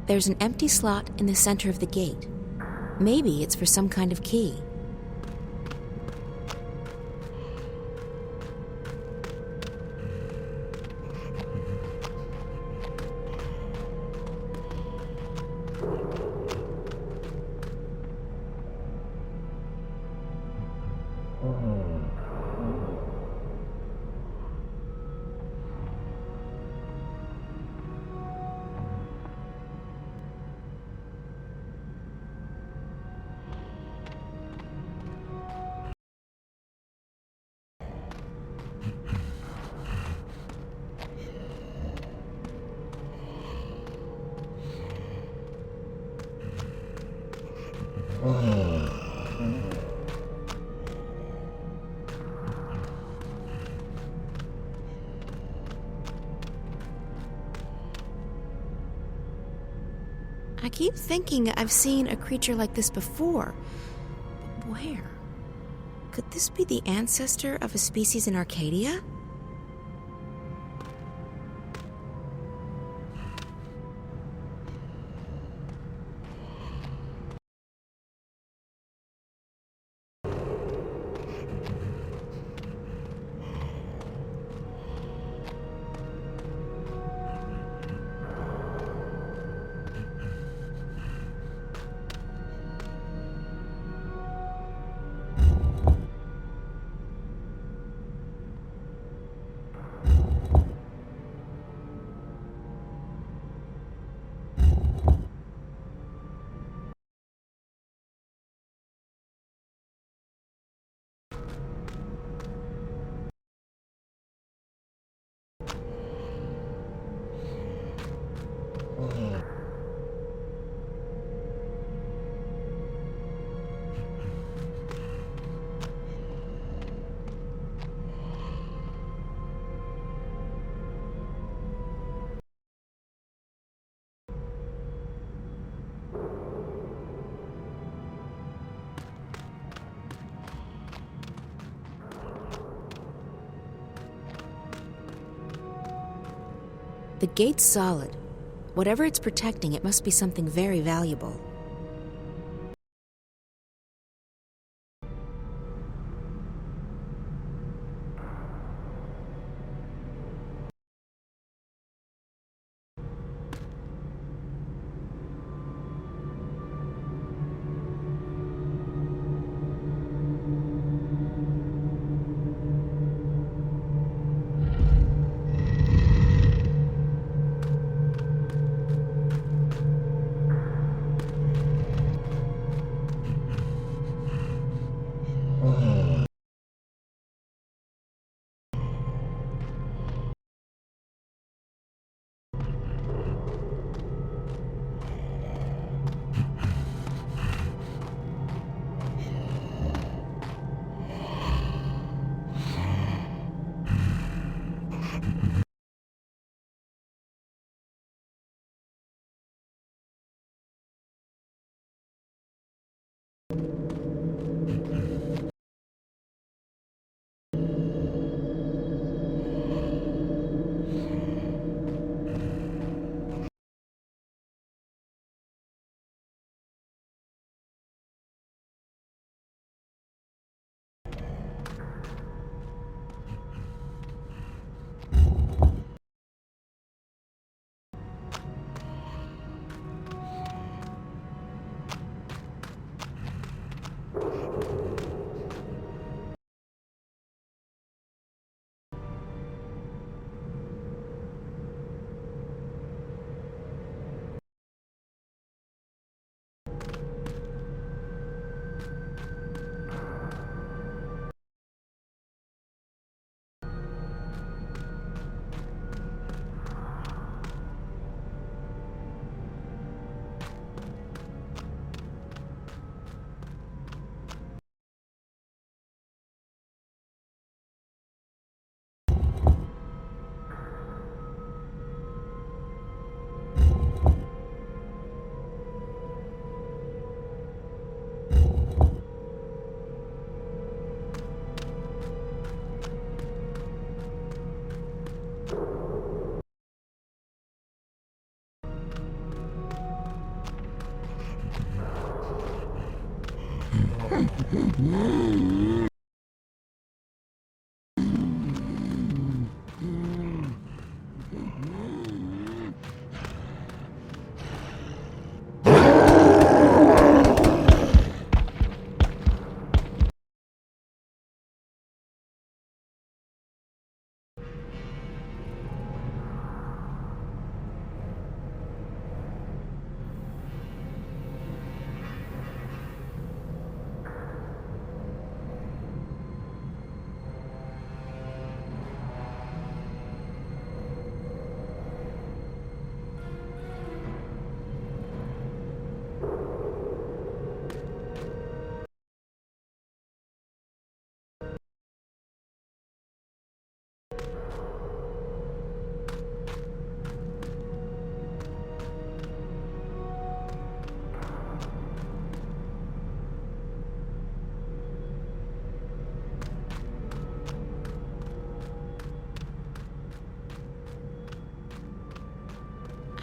There's an empty slot in the center of the gate. Maybe it's for some kind of key. I keep thinking I've seen a creature like this before. But where? Could this be the ancestor of a species in Arcadia? The gate's solid. Whatever it's protecting, it must be something very valuable. I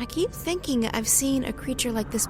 keep thinking I've seen a creature like this.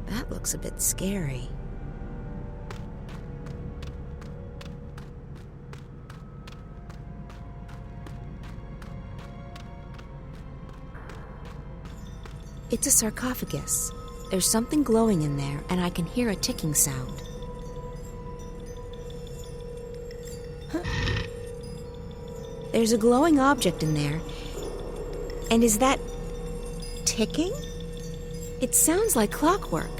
That looks a bit scary. It's a sarcophagus. There's something glowing in there, and I can hear a ticking sound. Huh. There's a glowing object in there. And is that ticking? It sounds like clockwork.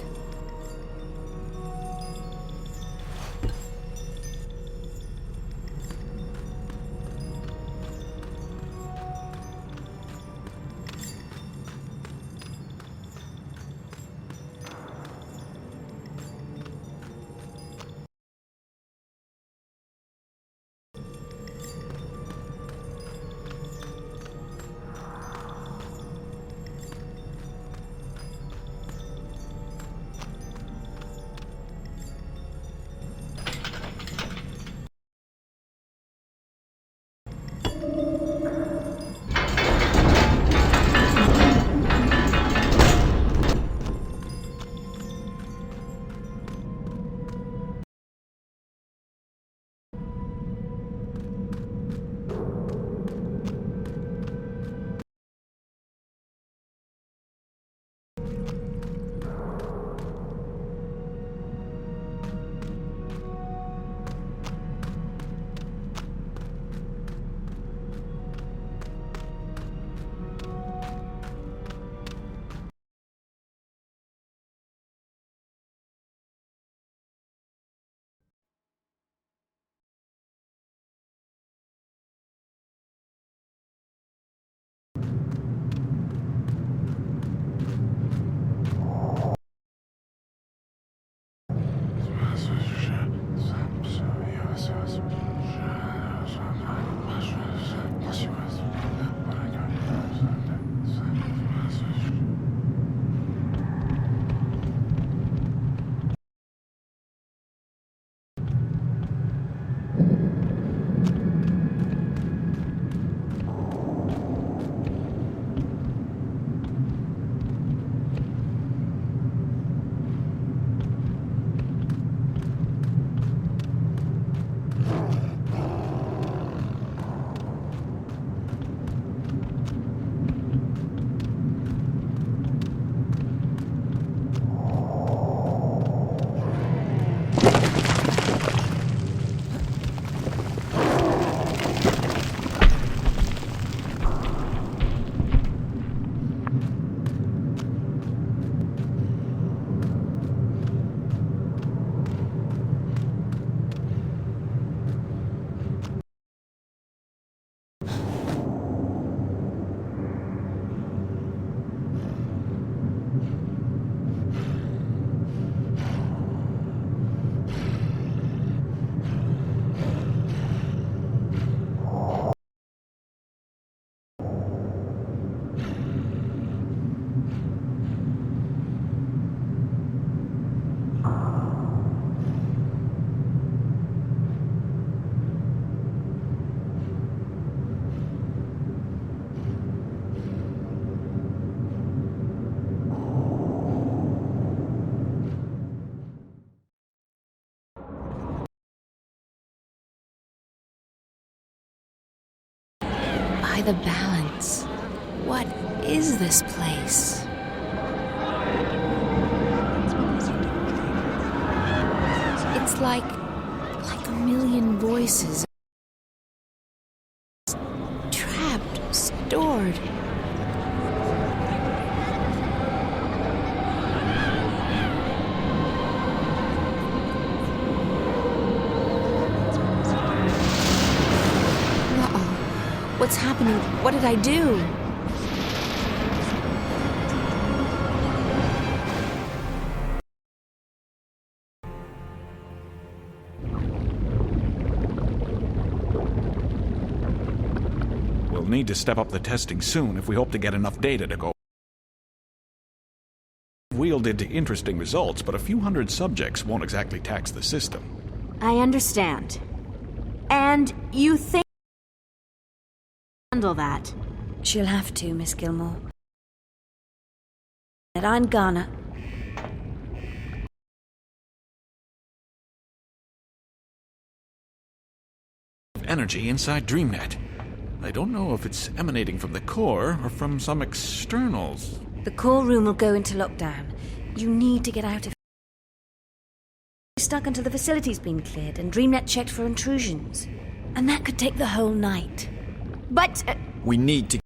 the balance. What is this place? It's like a million voices. Trapped, stored. What's happening? What did I do? We'll need to step up the testing soon if we hope to get enough data to go. Wielded interesting results, but a few hundred subjects won't exactly tax the system. I understand. And you think handle that? She'll have to, Miss Gilmore. And I'm gonna. Energy inside DreamNet. I don't know if it's emanating from the core or from some externals. The core room will go into lockdown. You need to get out of here. Stuck until the facility's been cleared and DreamNet checked for intrusions. And that could take the whole night. But we need to.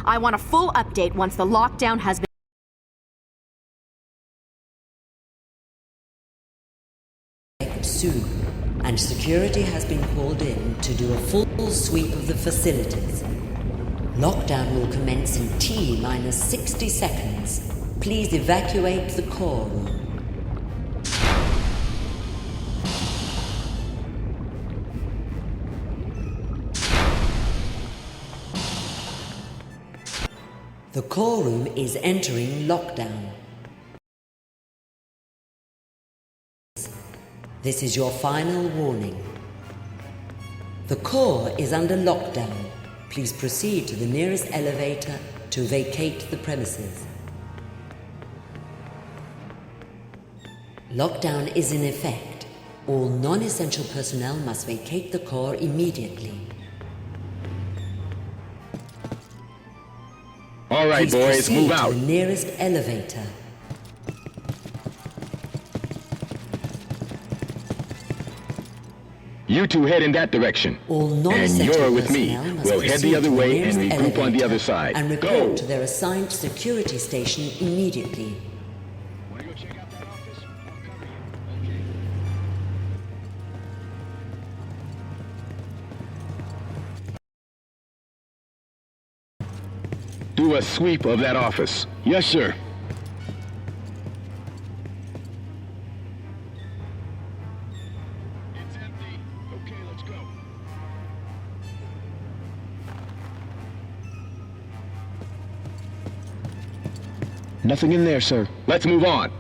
I want a full update once the lockdown has been soon, and security has been called in to do a full sweep of the facilities. Lockdown will commence in T-minus 60 seconds. Please evacuate the core room. The core room is entering lockdown. This is your final warning. The core is under lockdown. Please proceed to the nearest elevator to vacate the premises. Lockdown is in effect. All non-essential personnel must vacate the core immediately. All right, Please boys, move proceed out. to the nearest elevator. You two head in that direction. All And non-essential you're with me. personnel must We'll head proceed the other to way nearest and regroup on the elevator other side. and report Go! to their assigned security station immediately. Wanna go check out that office? I'll cover you. Do a sweep of that office. Yes, sir. It's empty. Okay, let's go. Nothing in there, sir. Let's move on.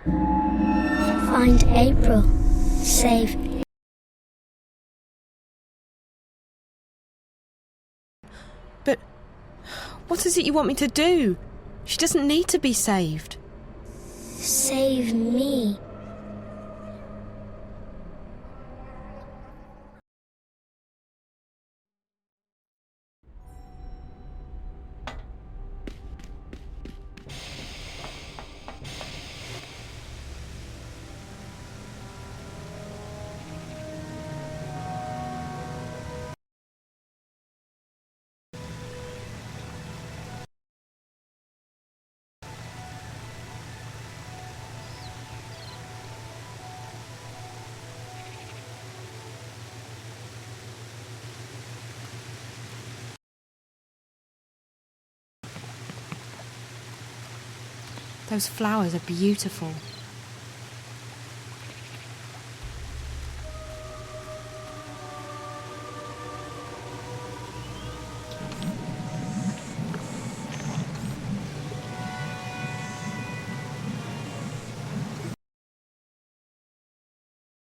Find April. Save. But what is it you want me to do? She doesn't need to be saved. Save me. Those flowers are beautiful.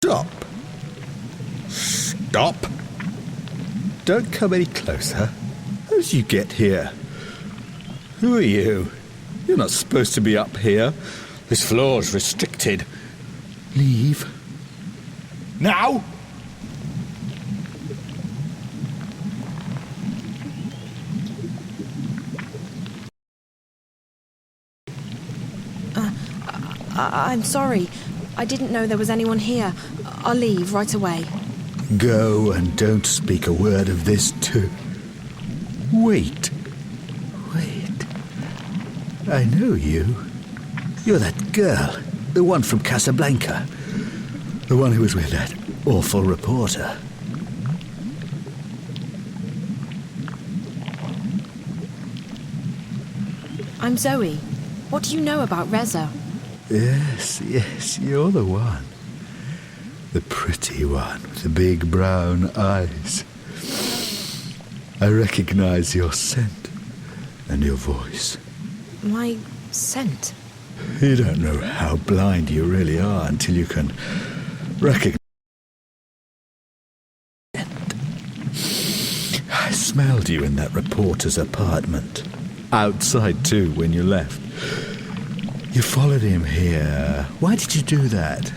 Stop. Stop. Don't come any closer. How did you get here? Who are you? You're not supposed to be up here. This floor's restricted. Leave. Now! I'm sorry. I didn't know there was anyone here. I'll leave right away. Go and don't speak a word of this to... Wait. Wait. I know you. You're that girl. The one from Casablanca. The one who was with that awful reporter. I'm Zoe. What do you know about Reza? Yes, yes, you're the one. The pretty one with the big brown eyes. I recognize your scent and your voice. My scent? You don't know how blind you really are until you can recognize it. I smelled you in that reporter's apartment. Outside too when you left. You followed him here. Why did you do that?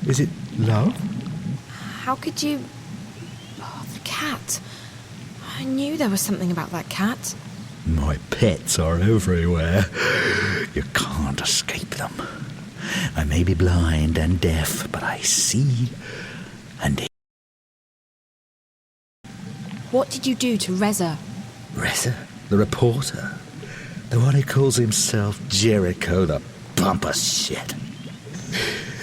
Is it love? How could you... Oh, the cat. I knew there was something about that cat. My pets are everywhere. You can't escape them. I may be blind and deaf, but I see and hear. What did you do to Reza? Reza, the reporter? The one who calls himself Jericho the bumper shit.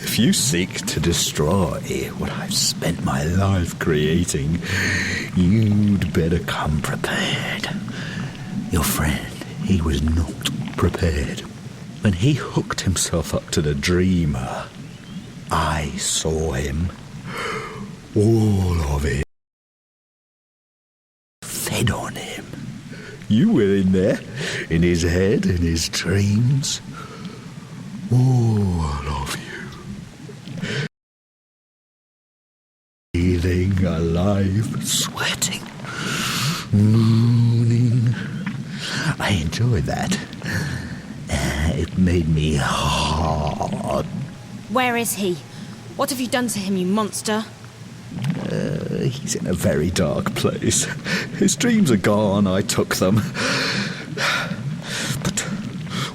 If you seek to destroy what I've spent my life creating, you'd better come prepared. Your friend, he was not prepared. When he hooked himself up to the dreamer, I saw him. All of it. Fed on him. You were in there, in his head, in his dreams. All of you. Breathing, alive, sweating, mooning. I enjoyed that. It made me hard. Where is he? What have you done to him, you monster? He's in a very dark place. His dreams are gone, I took them. But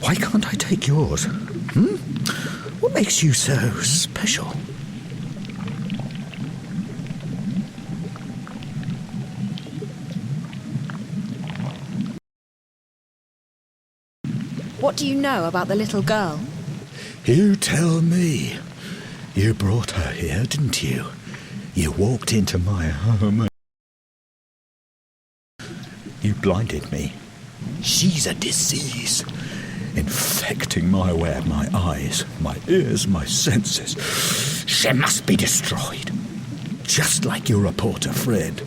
why can't I take yours? What makes you so special? What do you know about the little girl? You tell me. You brought her here, didn't you? You walked into my home and you blinded me. She's a disease, infecting my web, my eyes, my ears, my senses. She must be destroyed. Just like your reporter friend.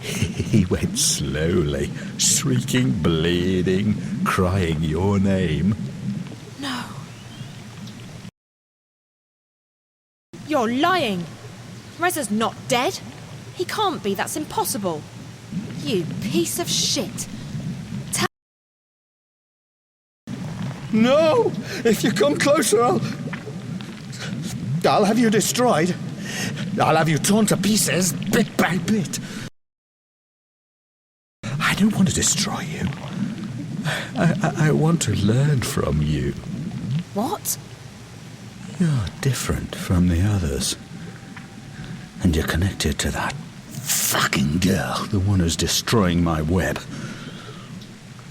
He went slowly, shrieking, bleeding, crying your name. No. You're lying. Reza's not dead. He can't be. That's impossible. You piece of shit. No! If you come closer, I'll have you destroyed. I'll have you torn to pieces, bit by bit. I don't want to destroy you. I want to learn from you. What? You're different from the others. And you're connected to that fucking girl, the one who's destroying my web.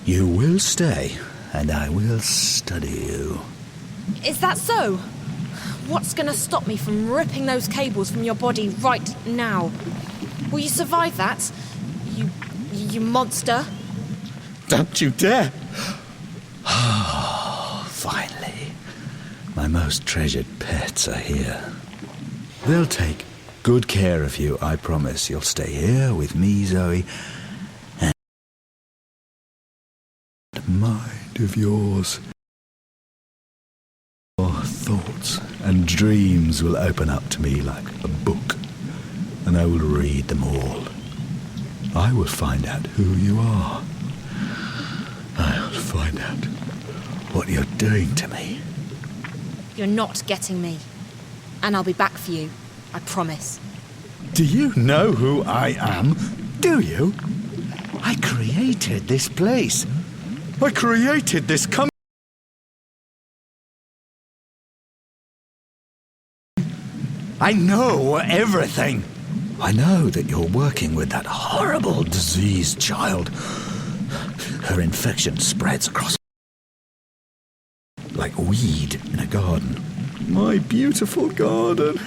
You will stay, and I will study you. Is that so? What's going to stop me from ripping those cables from your body right now? Will you survive that? You monster? Don't you dare! Oh, fine. My most treasured pets are here. They'll take good care of you, I promise. You'll stay here with me, Zoe, and mind of yours. Your thoughts and dreams will open up to me like a book, and I will read them all. I will find out who you are. I'll find out what you're doing to me. You're not getting me. And I'll be back for you. I promise. Do you know who I am? Do you? I created this place. I created this company. I know everything. I know that you're working with that horrible diseased child. Her infection spreads across like weed in a garden. My beautiful garden.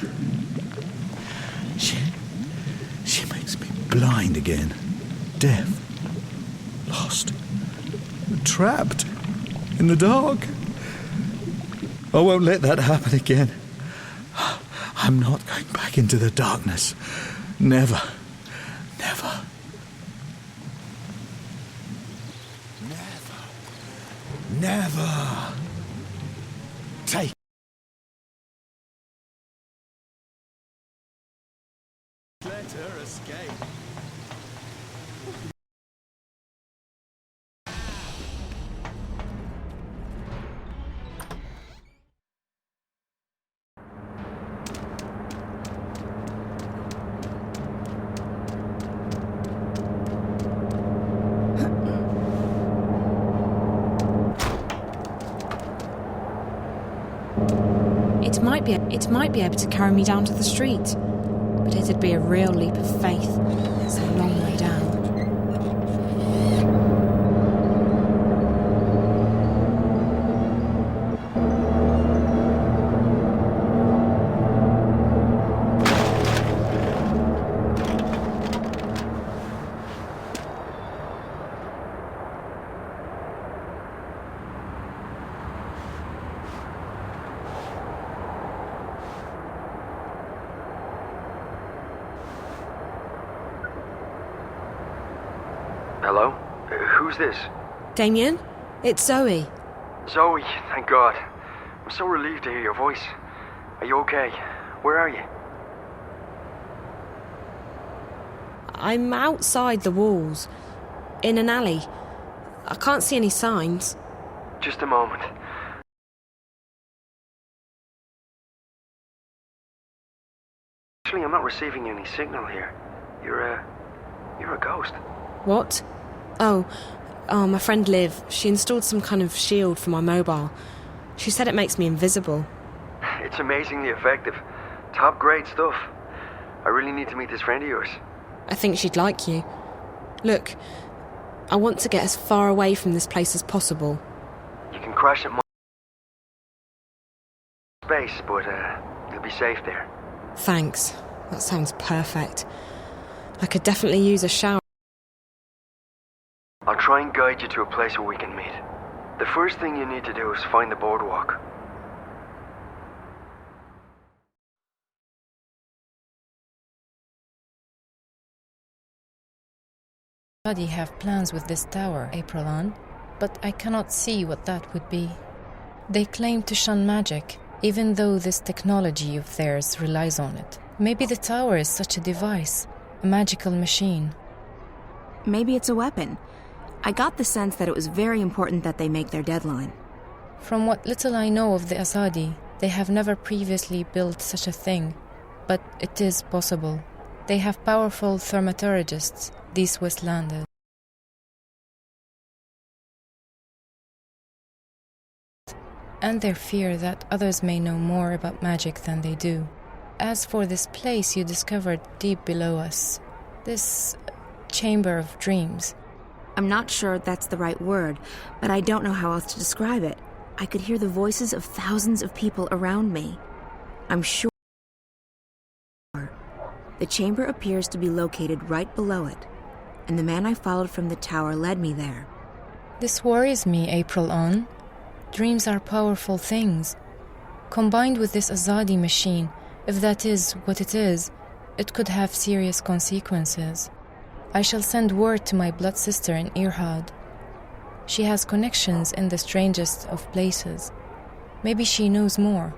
She makes me blind again. Deaf. Lost. Trapped. In the dark. I won't let that happen again. I'm not going back into the darkness. Never. Never. Never. Never. Take. Let her escape. It might be able to carry me down to the street, but it'd be a real leap of faith. It's a long way down. Hello? Who's this? Damien, it's Zoe. Zoe, thank God. I'm so relieved to hear your voice. Are you okay? Where are you? I'm outside the walls, in an alley. I can't see any signs. Just a moment. Actually, I'm not receiving any signal here. You're a ghost. What? Oh, my friend Liv. She installed some kind of shield for my mobile. She said it makes me invisible. It's amazingly effective. Top grade stuff. I really need to meet this friend of yours. I think she'd like you. Look, I want to get as far away from this place as possible. You can crash at my space, but you'll be safe there. Thanks. That sounds perfect. I could definitely use a shower. I'll try and guide you to a place where we can meet. The first thing you need to do is find the boardwalk. Buddy have plans with this tower, April on, but I cannot see what that would be. They claim to shun magic, even though this technology of theirs relies on it. Maybe the tower is such a device, a magical machine. Maybe it's a weapon. I got the sense that it was very important that they make their deadline. From what little I know of the Asadi, they have never previously built such a thing, but it is possible. They have powerful thaumaturgists, these Westlanders. And their fear that others may know more about magic than they do. As for this place you discovered deep below us, this chamber of dreams. I'm not sure that's the right word, but I don't know how else to describe it. I could hear the voices of thousands of people around me. I'm sure the chamber appears to be located right below it, and the man I followed from the tower led me there. This worries me, April on. Dreams are powerful things. Combined with this Azadi machine, if that is what it is, it could have serious consequences. I shall send word to my blood sister in Irhad. She has connections in the strangest of places. Maybe she knows more.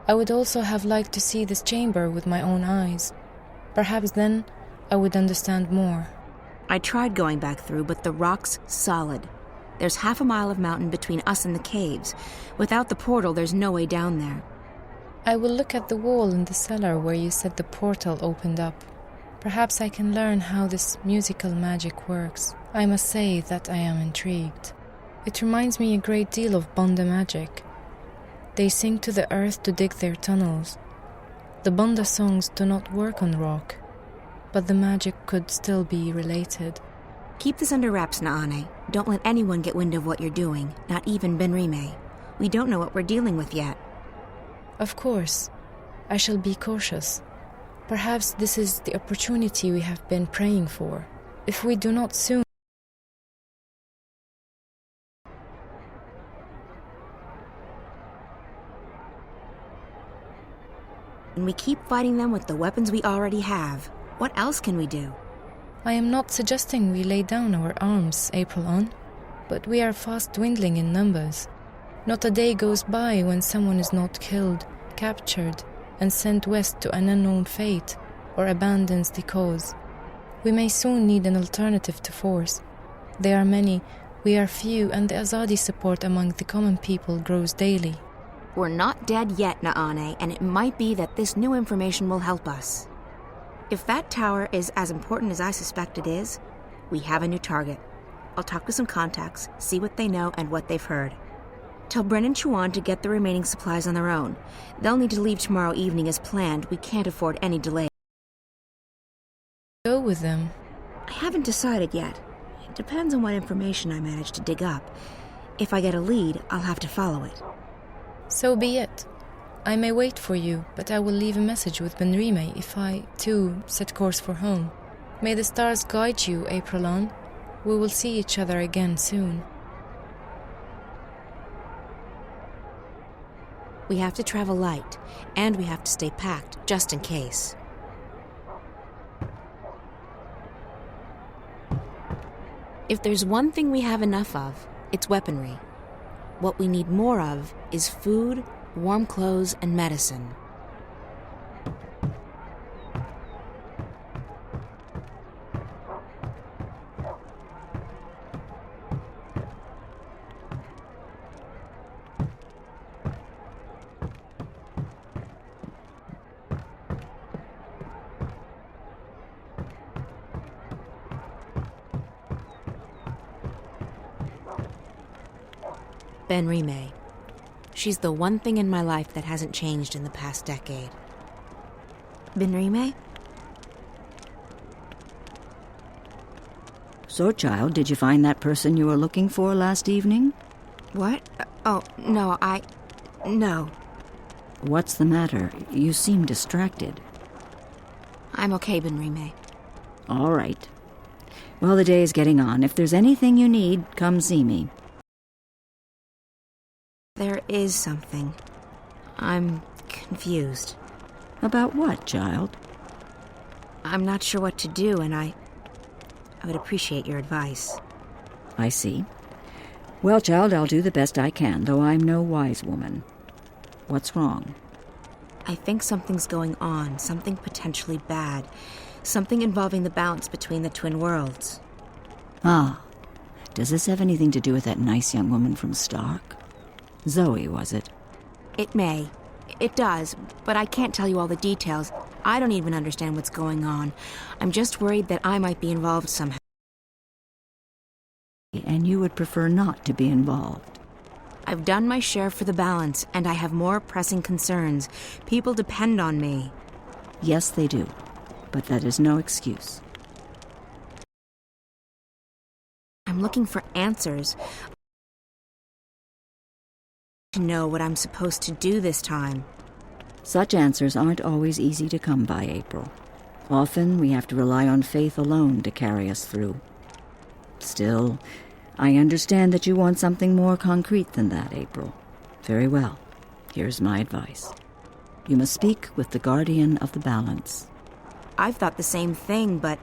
I would also have liked to see this chamber with my own eyes. Perhaps then I would understand more. I tried going back through, but the rock's solid. There's half a mile of mountain between us and the caves. Without the portal, there's no way down there. I will look at the wall in the cellar where you said the portal opened up. Perhaps I can learn how this musical magic works. I must say that I am intrigued. It reminds me a great deal of Banda magic. They sing to the earth to dig their tunnels. The Banda songs do not work on rock, but the magic could still be related. Keep this under wraps, Naane. Don't let anyone get wind of what you're doing, not even Benrime. We don't know what we're dealing with yet. Of course, I shall be cautious. Perhaps this is the opportunity we have been praying for. If we do not soon... And we keep fighting them with the weapons we already have. What else can we do? I am not suggesting we lay down our arms, April, but we are fast dwindling in numbers. Not a day goes by when someone is not killed, captured, and sent west to an unknown fate, or abandons the cause. We may soon need an alternative to force. They are many, we are few, and the Azadi support among the common people grows daily. We're not dead yet, Naane, and it might be that this new information will help us. If that tower is as important as I suspect it is, we have a new target. I'll talk to some contacts, see what they know and what they've heard. Tell Bren and Chuan to get the remaining supplies on their own. They'll need to leave tomorrow evening as planned. We can't afford any delay. Go with them. I haven't decided yet. It depends on what information I manage to dig up. If I get a lead, I'll have to follow it. So be it. I may wait for you, but I will leave a message with Benrime if I, too, set course for home. May the stars guide you, April. We will see each other again soon. We have to travel light, and we have to stay packed, just in case. If there's one thing we have enough of, it's weaponry. What we need more of is food, warm clothes, and medicine. Benrime. She's the one thing in my life that hasn't changed in the past decade. Benrime? So, child, did you find that person you were looking for last evening? What? Oh, no, No. What's the matter? You seem distracted. I'm okay, Benrime. All right. Well, the day is getting on. If there's anything you need, come see me. There is something. I'm confused. About what, child? I'm not sure what to do, and I would appreciate your advice. I see. Well, child, I'll do the best I can, though I'm no wise woman. What's wrong? I think something's going on, something potentially bad. Something involving the balance between the twin worlds. Ah, does this have anything to do with that nice young woman from Stark? Zoe, was it? It may. It does, but I can't tell you all the details. I don't even understand what's going on. I'm just worried that I might be involved somehow. And you would prefer not to be involved. I've done my share for the balance, and I have more pressing concerns. People depend on me. Yes, they do, but that is no excuse. I'm looking for answers. To know what I'm supposed to do this time. Such answers aren't always easy to come by, April. Often we have to rely on faith alone to carry us through. Still, I understand that you want something more concrete than that, April. Very well. Here's my advice. You must speak with the guardian of the balance. I've thought the same thing, but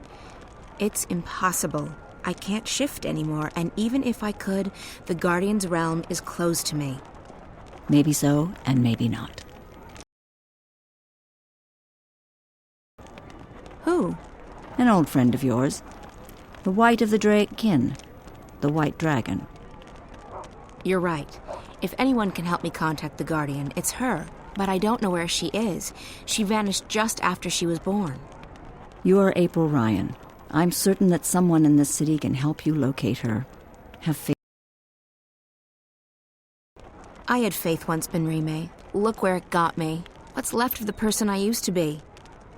it's impossible. I can't shift anymore, and even if I could, the Guardian's realm is closed to me. Maybe so, and maybe not. Who? An old friend of yours. The White of the Drake kin. The White Dragon. You're right. If anyone can help me contact the Guardian, it's her. But I don't know where she is. She vanished just after she was born. You are April Ryan. I'm certain that someone in this city can help you locate her. Have faith. I had faith once, Benrime. Look where it got me. What's left of the person I used to be?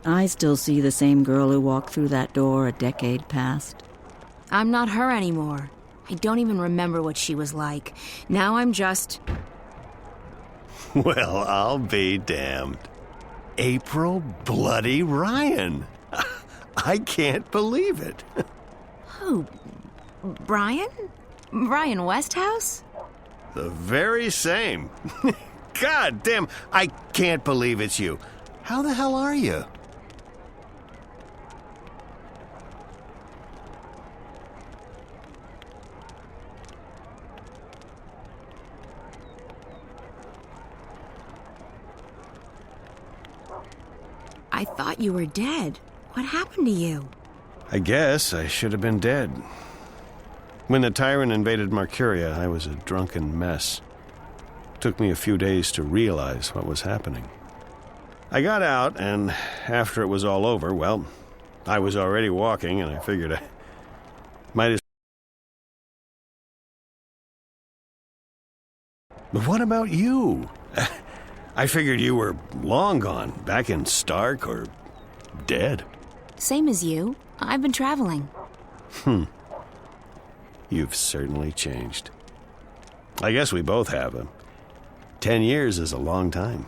I still see the same girl who walked through that door a decade past. I'm not her anymore. I don't even remember what she was like. Now I'm just... Well, I'll be damned. April bloody Ryan. I can't believe it. Who? Brian? Brian Westhouse? The very same. God damn, I can't believe it's you. How the hell are you? I thought you were dead. What happened to you? I guess I should have been dead. When the tyrant invaded Mercuria, I was a drunken mess. It took me a few days to realize what was happening. I got out, and after it was all over, well, I was already walking, and I figured I might as... But what about you? I figured you were long gone, back in Stark or dead. Same as you. I've been traveling. You've certainly changed. I guess we both have. 10 years is a long time.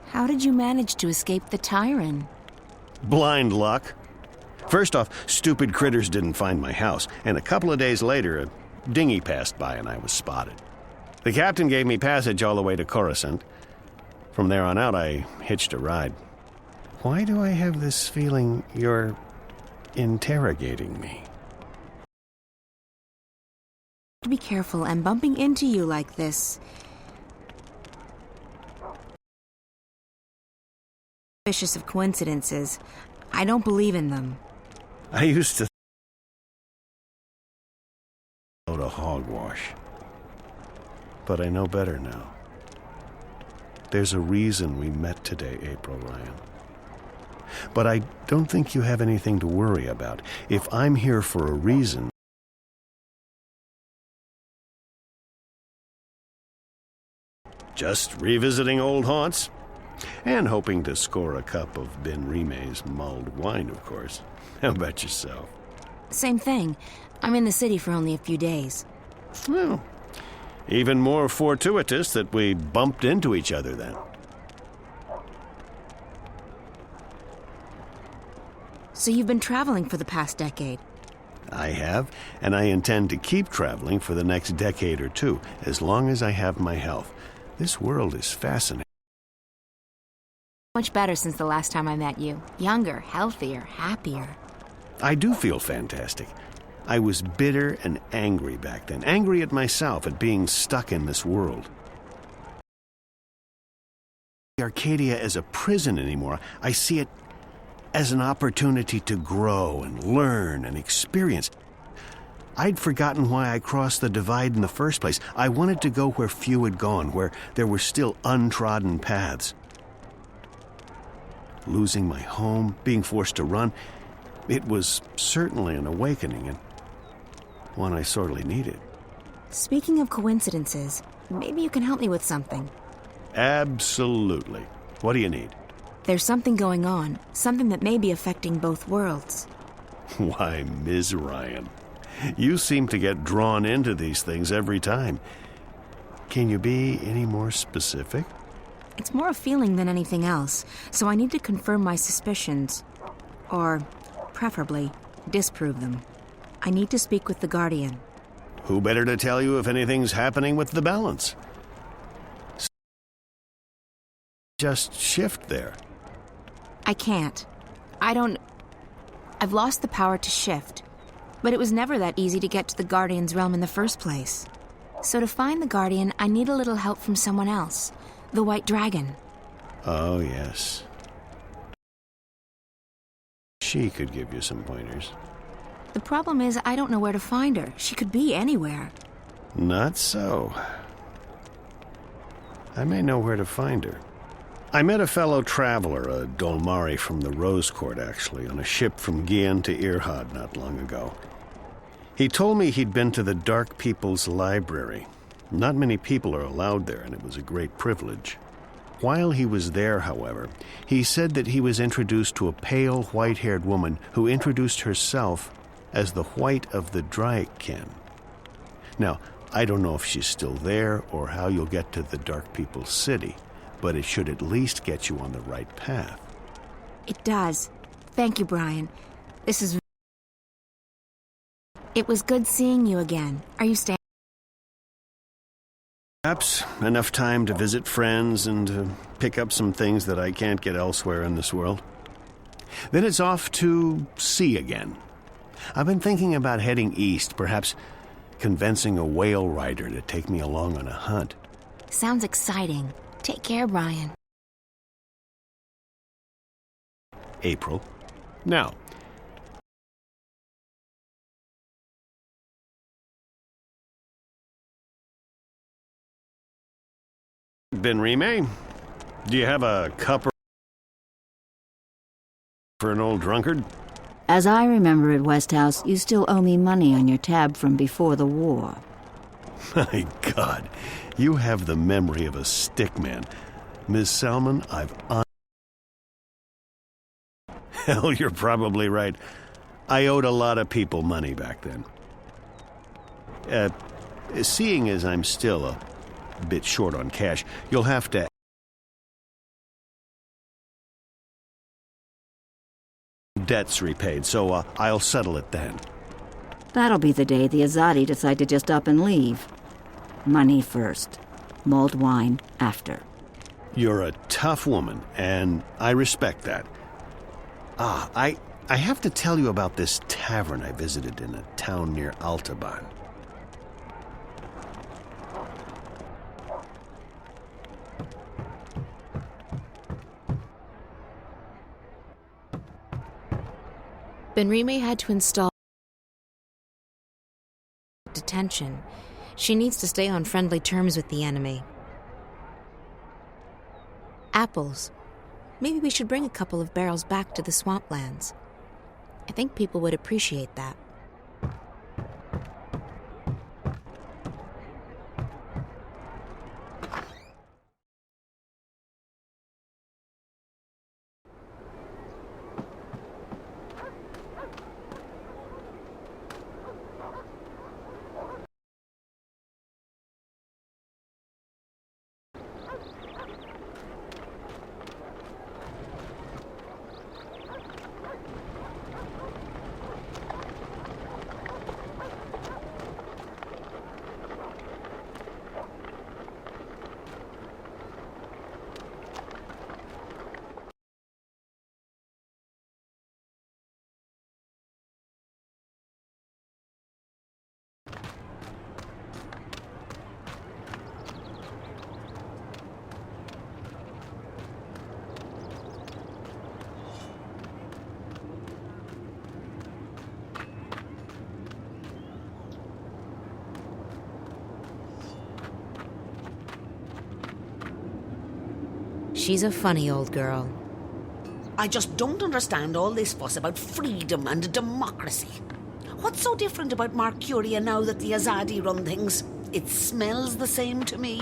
How did you manage to escape the tyrant? Blind luck. First off, stupid critters didn't find my house, and a couple of days later, a dinghy passed by and I was spotted. The captain gave me passage all the way to Coruscant. From there on out, I hitched a ride. Why do I have this feeling you're interrogating me? Be careful, and bumping into you like this... Suspicious of coincidences. I don't believe in them. I used to go to hogwash. But I know better now. There's a reason we met today, April Ryan. But I don't think you have anything to worry about. If I'm here for a reason, just revisiting old haunts, and hoping to score a cup of Benrime's mulled wine, of course. How about yourself? Same thing. I'm in the city for only a few days. Well, even more fortuitous that we bumped into each other then. So you've been traveling for the past decade? I have, and I intend to keep traveling for the next decade or two, as long as I have my health. This world is fascinating. Much better since the last time I met you. Younger, healthier, happier. I do feel fantastic. I was bitter and angry back then. Angry at myself at being stuck in this world. Arcadia as a prison anymore. I see it as an opportunity to grow and learn and experience. I'd forgotten why I crossed the divide in the first place. I wanted to go where few had gone, where there were still untrodden paths. Losing my home, being forced to run, it was certainly an awakening, and one I sorely needed. Speaking of coincidences, maybe you can help me with something. Absolutely. What do you need? There's something going on, something that may be affecting both worlds. Why, Ms. Ryan, you seem to get drawn into these things every time. Can you be any more specific? It's more a feeling than anything else, so I need to confirm my suspicions. Or, preferably, disprove them. I need to speak with the Guardian. Who better to tell you if anything's happening with the balance? Just shift there. I can't. I've lost the power to shift. But it was never that easy to get to the Guardian's realm in the first place. So to find the Guardian, I need a little help from someone else. The White Dragon. Oh, yes. She could give you some pointers. The problem is I don't know where to find her. She could be anywhere. Not so. I may know where to find her. I met a fellow traveler, a Dolmari from the Rose Court, actually, on a ship from Gien to Irhad not long ago. He told me he'd been to the Dark People's Library. Not many people are allowed there, and it was a great privilege. While he was there, however, he said that he was introduced to a pale, white-haired woman who introduced herself as the White of the Dryken. Now, I don't know if she's still there or how you'll get to the Dark People's City, but it should at least get you on the right path. It does. Thank you, Brian. It was good seeing you again. Are you staying? Perhaps enough time to visit friends and to pick up some things that I can't get elsewhere in this world. Then it's off to sea again. I've been thinking about heading east, perhaps convincing a whale rider to take me along on a hunt. Sounds exciting. Take care, Brian. April. Now, Benrime, do you have a cup for an old drunkard? As I remember at Westhouse, you still owe me money on your tab from before the war. My God, you have the memory of a stickman. Miss Salmon, Hell, you're probably right. I owed a lot of people money back then. Seeing as I'm still a bit short on cash, you'll have to... Debts repaid, so I'll settle it then. That'll be the day the Azadi decide to just up and leave. Money first. Mulled wine after. You're a tough woman, and I respect that. I have to tell you about this tavern I visited in a town near Altaban. Benrime had to install detention. She needs to stay on friendly terms with the enemy. Apples. Maybe we should bring a couple of barrels back to the swamplands. I think people would appreciate that. She's a funny old girl. I just don't understand all this fuss about freedom and democracy. What's so different about Marcuria now that the Azadi run things? It smells the same to me.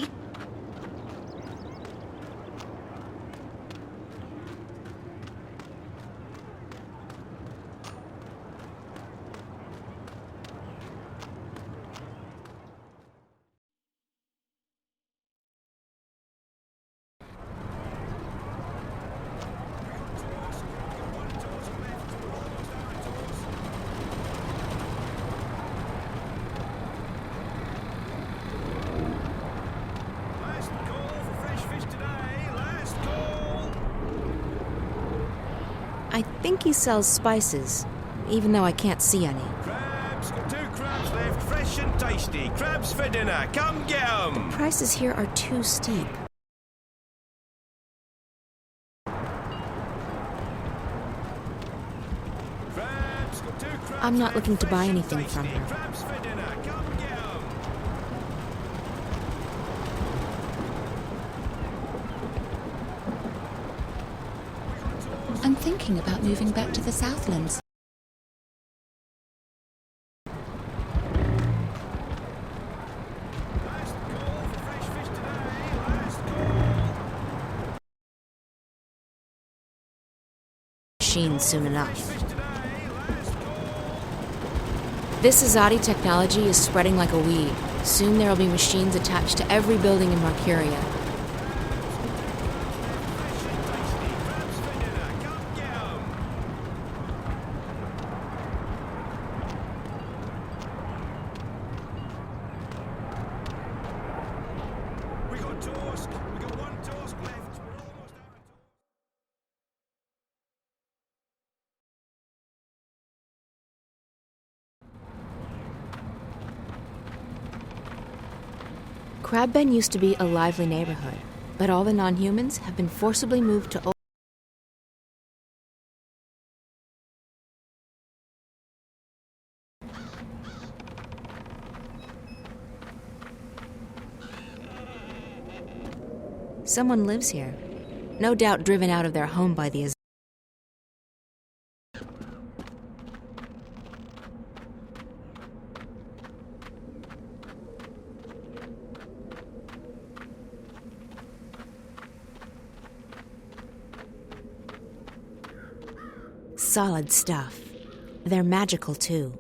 think he sells spices, even though I can't see any. Crabs, 2 crabs left, fresh and tasty. Crabs for dinner, come get 'em. The prices here are too steep. I'm not looking to buy anything from her. Crabs for dinner, come get 'em. I'm thinking about moving back to the Southlands. Machine soon enough. This Azadi technology is spreading like a weed. Soon there will be machines attached to every building in Marcuria. Crabben used to be a lively neighborhood, but all the non-humans have been forcibly moved to Someone lives here, no doubt driven out of their home by the solid stuff. They're magical too.